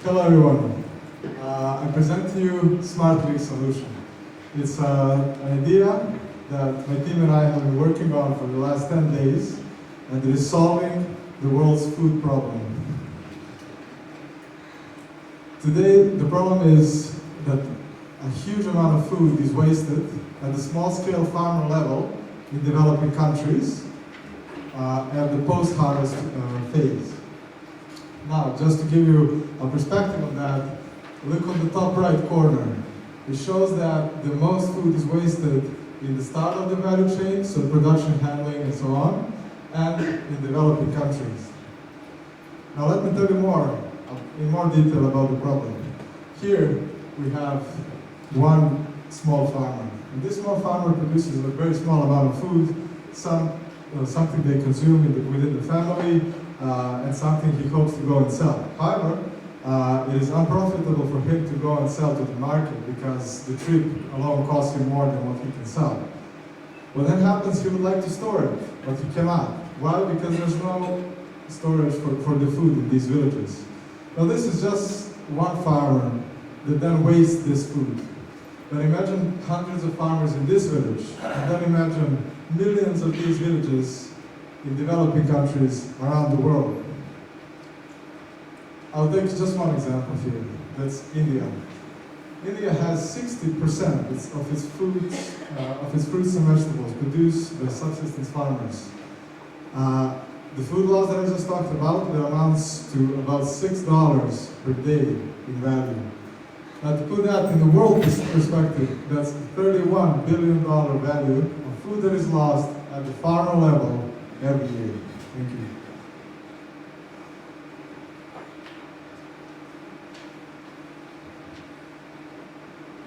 Hello everyone. I present to you SmartLink solution. It's an idea that my team and I have been working on for the last 10 days, and it is solving the world's food problem. Today, the problem is that a huge amount of food is wasted at the small-scale farmer level in developing countries at the post-harvest phase. Now, just to give you a perspective on that, look on the top right corner. It shows that the most food is wasted in the start of the value chain, so production, handling, and so on, and in developing countries. Now let me tell you in more detail about the problem. Here we have one small farmer. And this small farmer produces a very small amount of food, something they consume within the family, and something he hopes to go and sell. However, it is unprofitable for him to go and sell to the market because the trip alone costs him more than what he can sell. What then happens, he would like to store it, but he cannot. Why? Because there's no storage for the food in these villages. Now this is just one farmer that then wastes this food. But imagine hundreds of farmers in this village, and then imagine millions of these villages in developing countries around the world. I'll take just one example here. That's India. India has 60% of its fruits and vegetables produced by subsistence farmers. The food loss that I just talked about, that amounts to about $6 per day in value. Now to put that in the world perspective, that's $31 billion value of food that is lost at the farmer level every year. Thank you.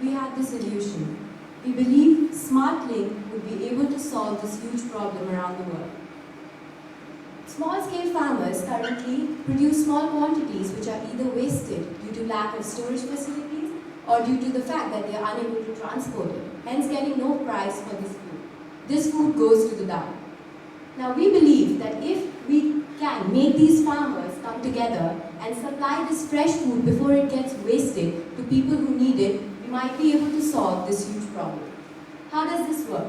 We have the solution. We believe SmartLink would be able to solve this huge problem around the world. Small-scale farmers currently produce small quantities which are either wasted due to lack of storage facilities or due to the fact that they are unable to transport it, hence getting no price for this food. This food goes to the dump. Now we believe that if we can make these farmers come together and supply this fresh food before it gets wasted to people who need it, we might be able to solve this huge problem. How does this work?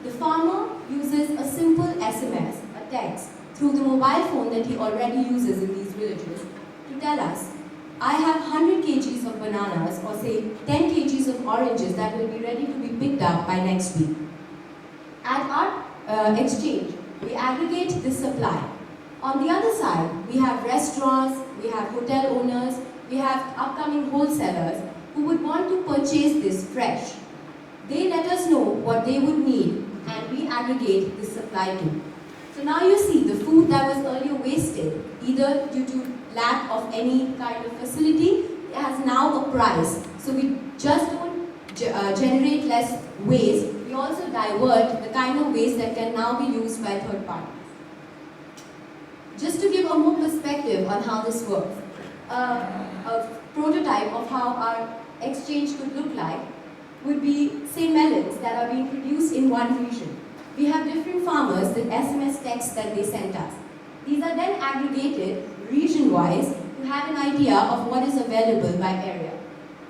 The farmer uses a simple SMS, a text, through the mobile phone that he already uses in these villages to tell us, I have 100 kgs of bananas or say 10 kgs of oranges that will be ready to be picked up by next week. At our exchange, we aggregate this supply. On the other side, we have restaurants, we have hotel owners, we have upcoming wholesalers who would want to purchase this fresh. They let us know what they would need and we aggregate this supply too. So now you see the food that was earlier wasted, either due to lack of any kind of facility, has now a price. So we just don't generate less waste, we also divert the kind of waste that can now be used by third parties. Just to give a more perspective on how this works, a prototype of how our exchange could look like would be, say, melons that are being produced in one region. We have different farmers, the SMS texts that they sent us. These are then aggregated region-wise to have an idea of what is available by area.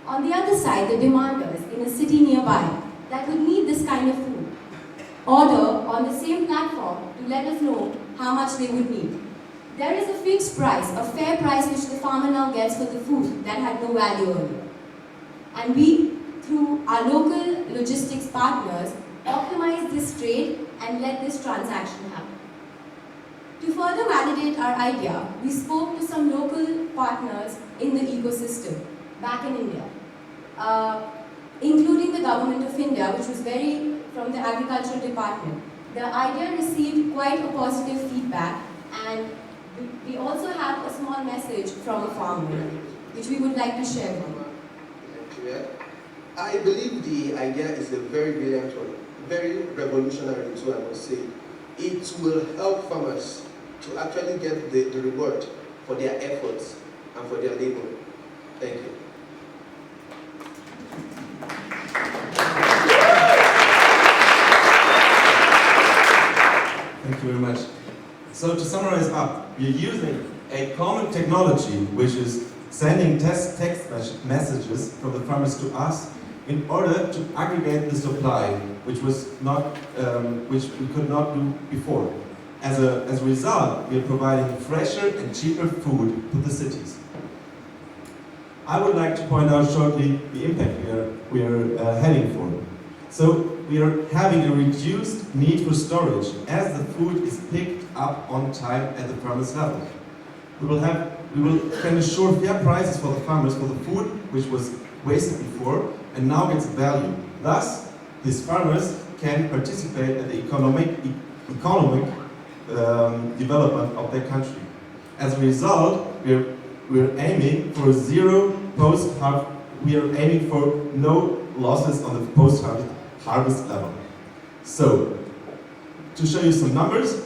On the other side, the demanders in a city nearby that would need this kind of food order on the same platform to let us know how much they would need. There is a fixed price, a fair price which the farmer now gets for the food that had no value earlier. And we, through our local logistics partners, optimize this trade and let this transaction happen. To further validate our idea, we spoke to some local partners in the ecosystem back in India, including the government of India, which was from the agricultural department. The idea received quite a positive feedback, and we also have a small message from a farmer, which we would like to share with you. I believe the idea is a very brilliant one, very revolutionary too, I must say. It will help farmers to actually get the reward for their efforts and for their labor. Thank you. Thank you very much. So to summarize up, we're using a common technology, which is sending text messages from the farmers to us in order to aggregate the supply, which we could not do before. As a result, we are providing fresher and cheaper food to the cities. I would like to point out shortly the impact we are heading for. So we are having a reduced need for storage as the food is picked up on time at the farmers' level. We can assure fair prices for the farmers for the food which was wasted before and now gets value. Thus, these farmers can participate at the economic development of their country. As a result, we're aiming for zero post-harvest. We are aiming for no losses on the post-harvest level. So, to show you some numbers,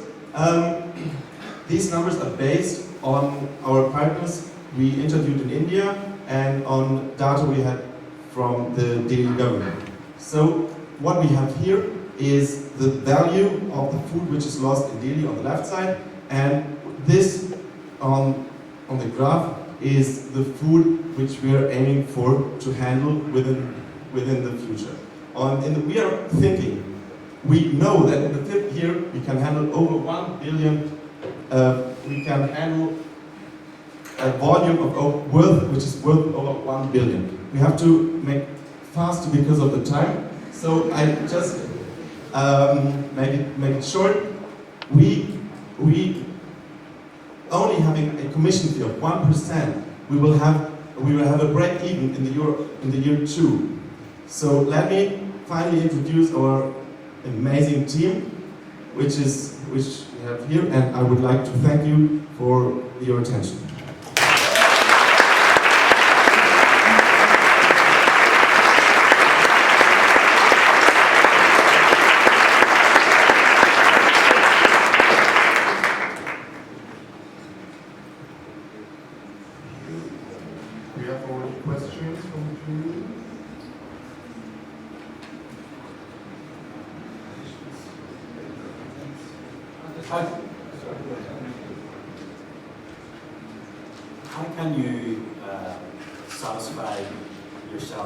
these numbers are based on our partners we interviewed in India and on data we had from the Delhi government. So, what we have here is the value of the food which is lost in Delhi on the left side, and this on the graph is the food which we are aiming for to handle within the future. We are thinking, we know that in the fifth year we can handle over 1 billion, we can handle a volume of worth which is worth over 1 billion. We have to make faster because of the time, so I just make it short. We only having a commission fee of 1%, we will have a break even in the year 2. So let me finally introduce our amazing team, which we have here, and I would like to thank you for your attention. We have already questions from the jury. How can you satisfy yourself